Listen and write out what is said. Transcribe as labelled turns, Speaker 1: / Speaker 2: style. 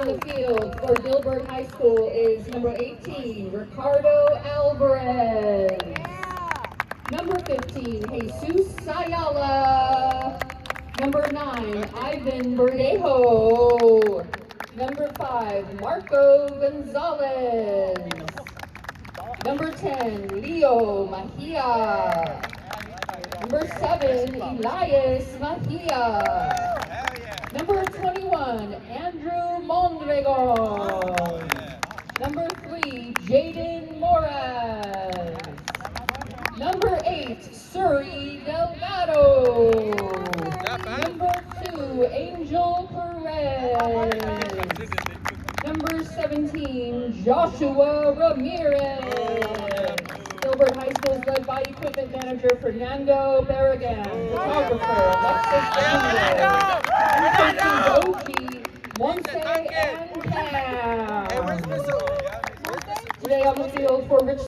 Speaker 1: the field for Gilbert High School is number 18, Ricardo Alvarez. Number 15, Jesus Sayala. Number 9, Ivan Verdejo. Number 5, Marco Gonzalez. Number 10, Leo Mahia. Number 7, Elias Mahia. Number 21, Andrew Mondragon. Number 3, Jaden Moraz. Number 8, Suri Delgado. Number 2, Angel Perez. Number 17, Joshua Ramirez. Gilbert High School is led by Equipment Manager Fernando Barragan, Photographer Alexis Ramirez, Researchers OG, Monse and Pam. Today on the field for Rich